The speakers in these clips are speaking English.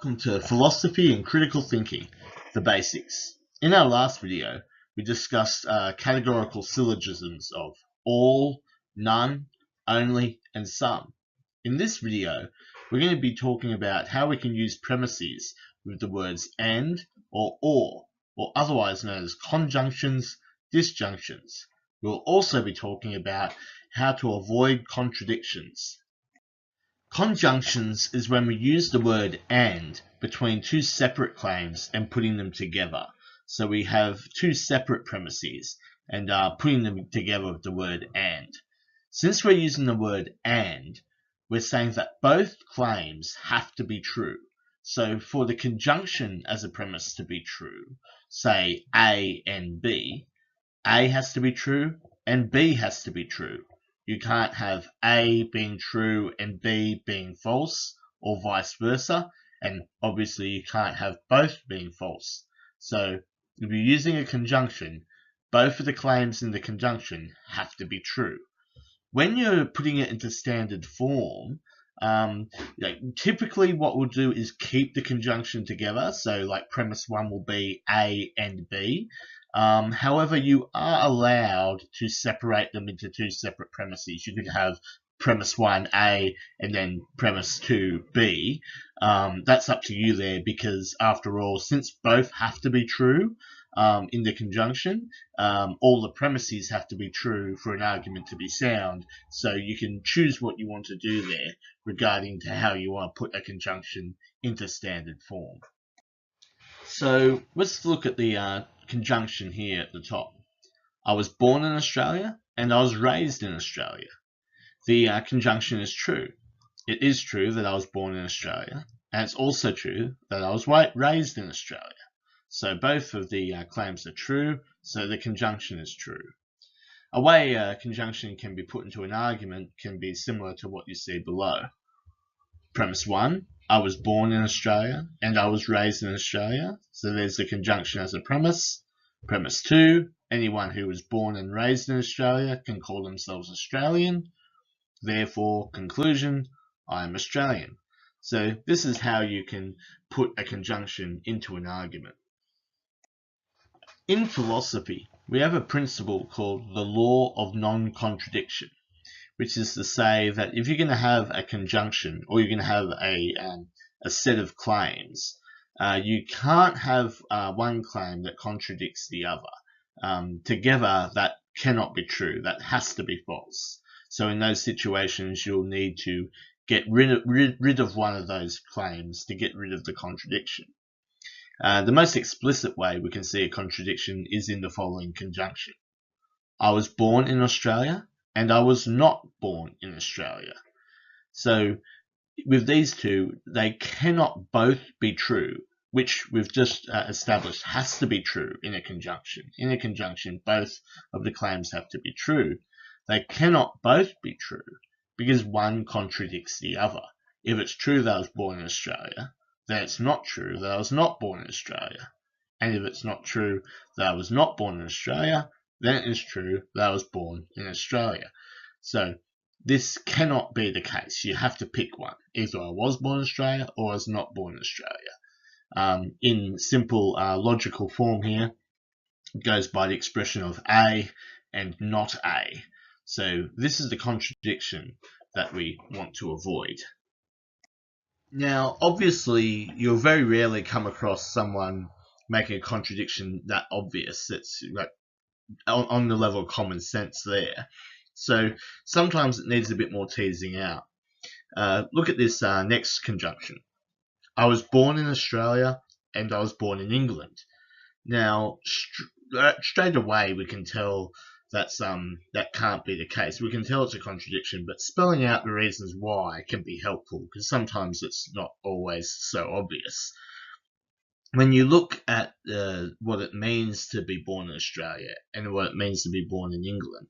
Welcome to Philosophy and Critical Thinking, the basics. In our last video, we discussed categorical syllogisms of all, none, only, and some. In this video, we're going to be talking about how we can use premises with the words and or otherwise known as conjunctions, disjunctions. We'll also be talking about how to avoid contradictions. Conjunctions is when we use the word and between two separate claims and putting them together. So we have two separate premises and putting them together with the word and. Since we're using the word and, we're saying that both claims have to be true. So for the conjunction as a premise to be true, say A and B, A has to be true and B has to be true. You can't have A being true and B being false, or vice versa, and obviously you can't have both being false. So if you're using a conjunction, both of the claims in the conjunction have to be true. When you're putting it into standard form, typically what we'll do is keep the conjunction together. So like premise one will be A and B. However, you are allowed to separate them into two separate premises. You could have premise 1A and then premise 2B. That's up to you there, because after all, since both have to be true in the conjunction, all the premises have to be true for an argument to be sound. So you can choose what you want to do there regarding to how you want to put a conjunction into standard form. So let's look at the conjunction here at the top. I was born in Australia and I was raised in Australia. The conjunction is true. It is true that I was born in Australia, and it's also true that I was raised in Australia. So both of the claims are true, so the conjunction is true. A way a conjunction can be put into an argument can be similar to what you see below. Premise 1, I was born in Australia and I was raised in Australia. So there's the conjunction as a premise. Premise 2, anyone who was born and raised in Australia can call themselves Australian. Therefore, conclusion, I am Australian. So this is how you can put a conjunction into an argument. In philosophy, we have a principle called the law of non-contradiction, which is to say that if you're going to have a conjunction or you're going to have a set of claims, you can't have one claim that contradicts the other. Together, that cannot be true. That has to be false. So in those situations, you'll need to get rid of one of those claims to get rid of the contradiction. The most explicit way we can see a contradiction is in the following conjunction. I was born in Australia and I was not born in Australia. So with these two, they cannot both be true, which we've just established has to be true in a conjunction. In a conjunction, both of the claims have to be true. They cannot both be true because one contradicts the other. If it's true that I was born in Australia, then it's not true that I was not born in Australia. And if it's not true that I was not born in Australia, then it is true that I was born in Australia. So this cannot be the case. You have to pick one. Either I was born in Australia or I was not born in Australia. In simple logical form here, it goes by the expression of A and not A. So this is the contradiction that we want to avoid. Now, obviously, you'll very rarely come across someone making a contradiction that obvious. It's like on the level of common sense there. So sometimes it needs a bit more teasing out. Look at this next conjunction. I was born in Australia and I was born in England. Now, straight away we can tell that can't be the case. We can tell it's a contradiction, but spelling out the reasons why can be helpful, because sometimes it's not always so obvious. When you look at what it means to be born in Australia and what it means to be born in England,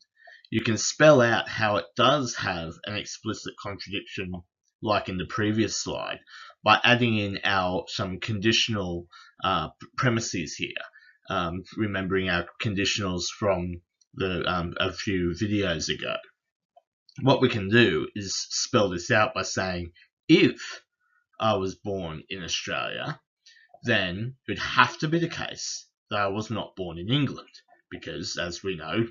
you can spell out how it does have an explicit contradiction, like in the previous slide, by adding in some conditional premises here, remembering our conditionals from a few videos ago. What we can do is spell this out by saying, if I was born in Australia, then it would have to be the case that I was not born in England, because, as we know,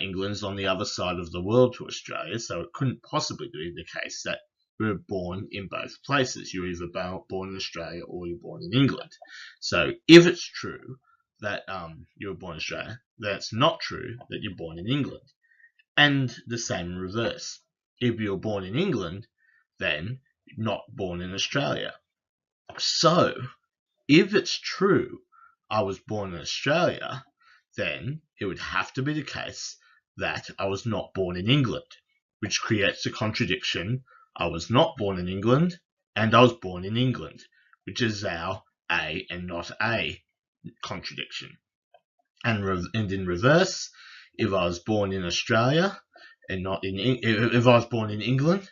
England's on the other side of the world to Australia, so it couldn't possibly be the case that we were born in both places. You're either born in Australia or you're born in England. So if it's true that you were born in Australia, then it's not true that you're born in England. And the same in reverse. If you're born in England, then you're not born in Australia. So, if it's true I was born in Australia, then it would have to be the case that I was not born in England, which creates a contradiction. I was not born in England, and I was born in England, which is our A and not A contradiction. And in reverse, if I was born in Australia and not if I was born in England,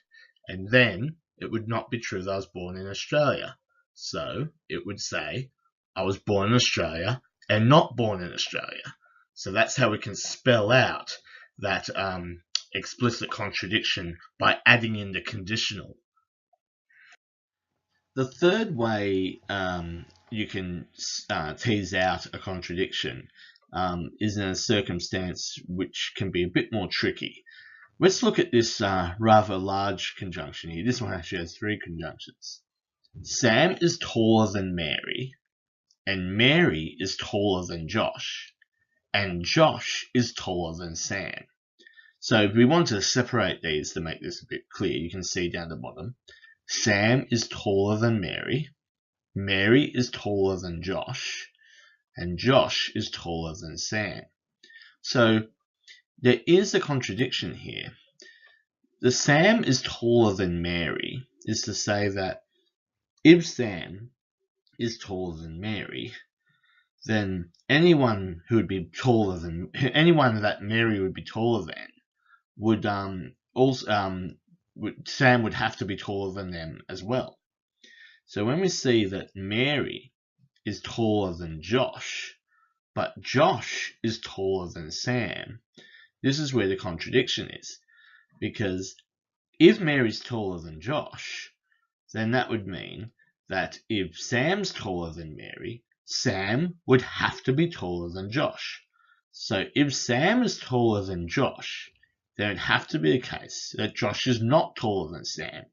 and then it would not be true that I was born in Australia. So it would say I was born in Australia and not born in Australia. So that's how we can spell out that explicit contradiction, by adding in the conditional. The third way you can tease out a contradiction is in a circumstance which can be a bit more tricky. Let's look at this rather large conjunction here. This one actually has 3 conjunctions. Sam is taller than Mary, and Mary is taller than Josh, and Josh is taller than Sam. So if we want to separate these to make this a bit clear, you can see down the bottom, Sam is taller than Mary, Mary is taller than Josh, and Josh is taller than Sam. So there is a contradiction here. The Sam is taller than Mary is to say that if Sam is taller than Mary, then anyone who would be taller than anyone that Mary would be taller than would Sam would have to be taller than them as well. So when we see that Mary is taller than Josh, but Josh is taller than Sam, this is where the contradiction is. Because if Mary's taller than Josh, then that would mean that if Sam's taller than Mary, Sam would have to be taller than Josh. So if Sam is taller than Josh, then it would have to be the case that Josh is not taller than Sam.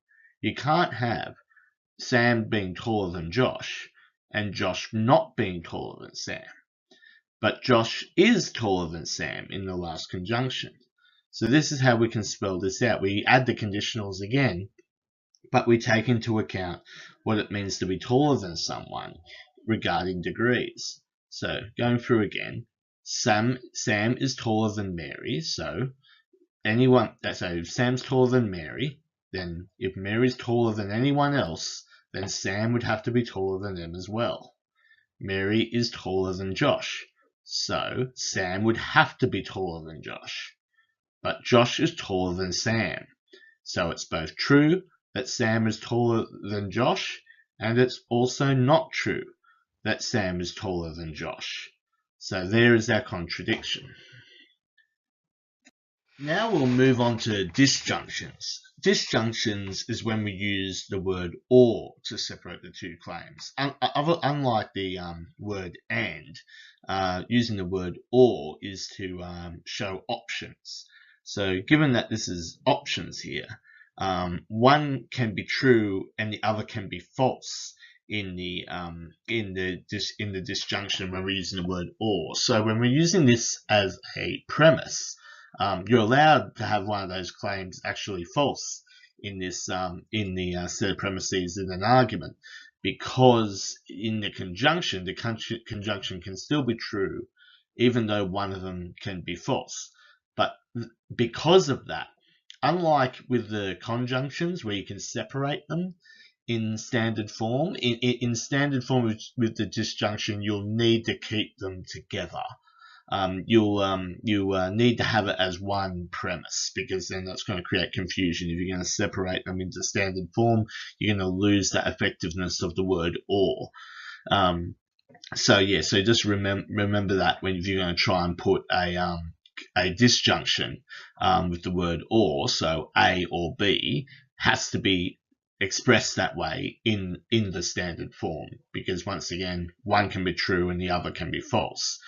You can't have Sam being taller than Josh and Josh not being taller than Sam. But Josh is taller than Sam in the last conjunction. So this is how we can spell this out. We add the conditionals again, but we take into account what it means to be taller than someone regarding degrees. So going through again, Sam is taller than Mary. So if Sam's taller than Mary, then if Mary's taller than anyone else, then Sam would have to be taller than them as well. Mary is taller than Josh, so Sam would have to be taller than Josh. But Josh is taller than Sam, so it's both true that Sam is taller than Josh, and it's also not true that Sam is taller than Josh. So there is our contradiction. Now we'll move on to disjunctions. Disjunctions is when we use the word or to separate the two claims. Unlike the word and, using the word or is to show options. So given that this is options here, one can be true and the other can be false in the disjunction when we're using the word or. So when we're using this as a premise, you're allowed to have one of those claims actually false in this set of premises in an argument, because in the conjunction can still be true even though one of them can be false. But because of that, unlike with the conjunctions where you can separate them in standard form, in standard form with the disjunction, you'll need to keep them together. You'll need to have it as one premise, because then that's going to create confusion. If you're going to separate them into standard form, you're going to lose that effectiveness of the word or. So just remember that when you're going to try and put a disjunction with the word or, so A or B has to be expressed that way in the standard form, because once again, one can be true and the other can be false.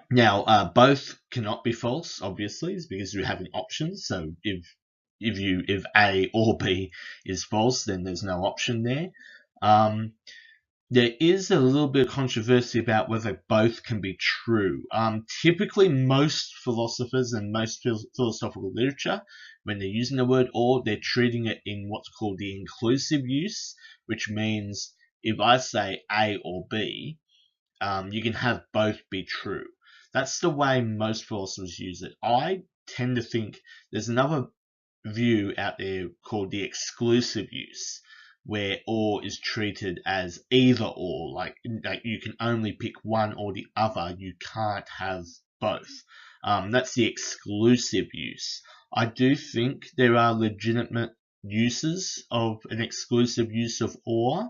Now, both cannot be false, obviously, because you're having options. So if A or B is false, then there's no option there. There is a little bit of controversy about whether both can be true. Typically, most philosophers and most philosophical literature, when they're using the word or, they're treating it in what's called the inclusive use, which means if I say A or B, you can have both be true. That's the way most philosophers use it. I tend to think there's another view out there called the exclusive use, where or is treated as either or, like you can only pick one or the other, you can't have both. That's the exclusive use. I do think there are legitimate uses of an exclusive use of or,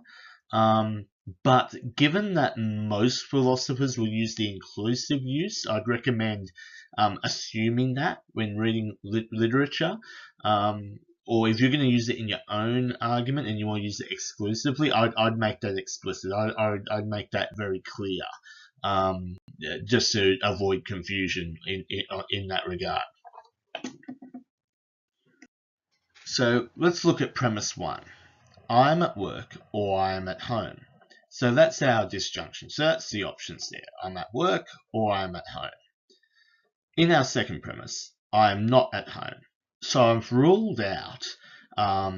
but given that most philosophers will use the inclusive use, I'd recommend assuming that when reading literature. Or if you're going to use it in your own argument and you want to use it exclusively, I'd make that explicit. I'd make that very clear, just to avoid confusion in that regard. So let's look at premise 1. I'm at work or I'm at home. So that's our disjunction. So that's the options there. I'm at work or I'm at home. In our second premise, I am not at home. So I've ruled out I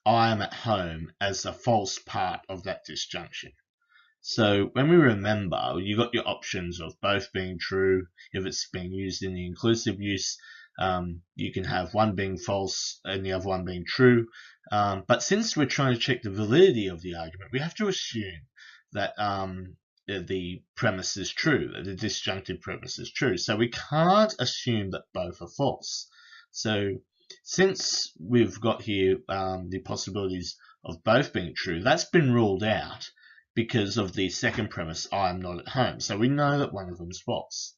am at home as a false part of that disjunction. So when we remember, you got your options of both being true. If it's being used in the inclusive use, you can have one being false and the other one being true. But since we're trying to check the validity of the argument, we have to assume that the premise is true, that the disjunctive premise is true. So we can't assume that both are false. So since we've got here the possibilities of both being true, that's been ruled out because of the second premise, I'm not at home. So we know that one of them is false.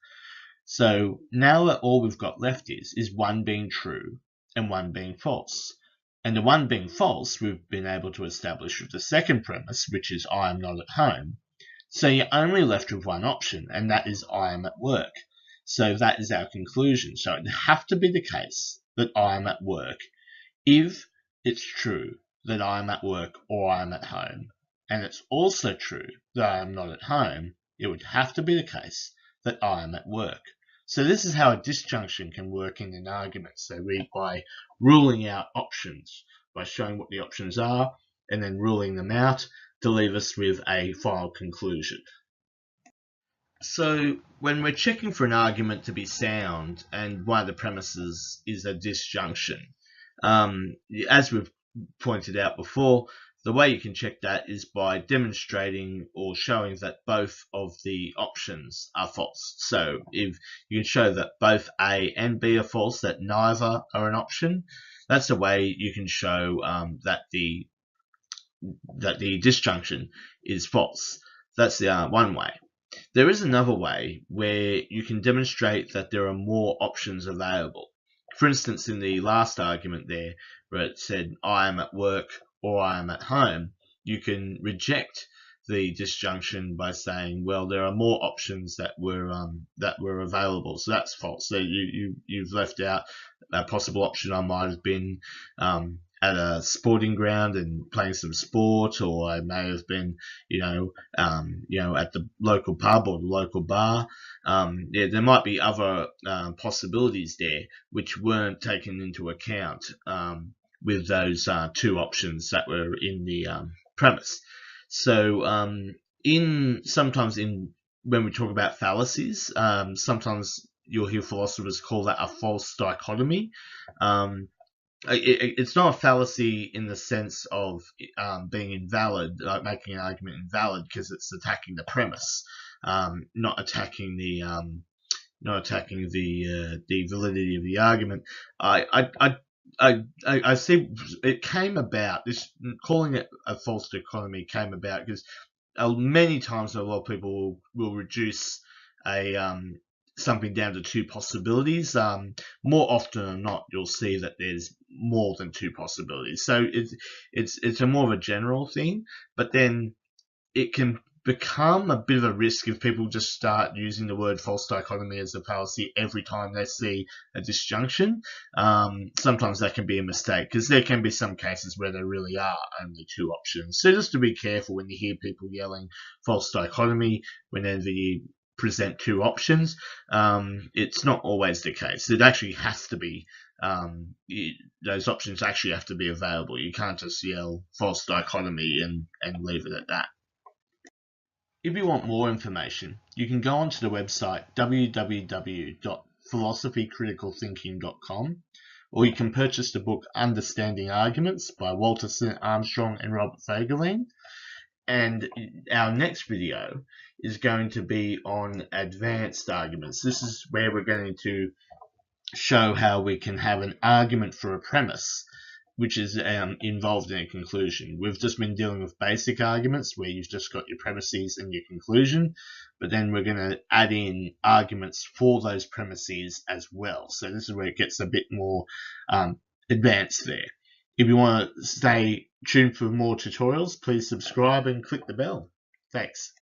So now that all we've got left is one being true and one being false. And the one being false, we've been able to establish with the second premise, which is I am not at home. So you're only left with one option, and that is I am at work. So that is our conclusion. So it'd have to be the case that I am at work if it's true that I am at work or I am at home. And it's also true that I am not at home. It would have to be the case that I am at work. So this is how a disjunction can work in an argument. So by ruling out options, by showing what the options are, and then ruling them out to leave us with a final conclusion. So when we're checking for an argument to be sound, and one of the premises is a disjunction, as we've pointed out before, the way you can check that is by demonstrating or showing that both of the options are false. So if you can show that both A and B are false, that neither are an option, that's a way you can show that the disjunction is false. That's the one way. There is another way where you can demonstrate that there are more options available. For instance, in the last argument there, where it said I am at work or I am at home, you can reject the disjunction by saying, well, there are more options that were available, so that's false. So you've left out a possible option. I might have been at a sporting ground and playing some sport, or I may have been, at the local pub or the local bar. There might be other possibilities there which weren't taken into account with those two options that were in the premise. So sometimes when we talk about fallacies, sometimes you'll hear philosophers call that a false dichotomy. It's not a fallacy in the sense of being invalid, like making an argument invalid, because it's attacking the premise, not attacking the validity of the argument. I see it came about. This calling it a false dichotomy came about because many times a lot of people will reduce a something down to two possibilities. More often than not, you'll see that there's more than two possibilities. So it's a more of a general thing, but then it can become a bit of a risk if people just start using the word false dichotomy as a fallacy every time they see a disjunction. Sometimes that can be a mistake because there can be some cases where there really are only two options. So just to be careful when you hear people yelling false dichotomy whenever you present two options, it's not always the case. It actually has to be those options actually have to be available. You can't just yell false dichotomy and leave it at that. If you want more information, you can go onto the website www.philosophycriticalthinking.com, or you can purchase the book Understanding Arguments by Walter St. Armstrong and Robert Fagerling. And our next video is going to be on advanced arguments. This is where we're going to show how we can have an argument for a premise which is involved in a conclusion. We've just been dealing with basic arguments where you've just got your premises and your conclusion, but then we're going to add in arguments for those premises as well. So this is where it gets a bit more advanced there. If you want to stay tuned for more tutorials, please subscribe and click the bell. Thanks.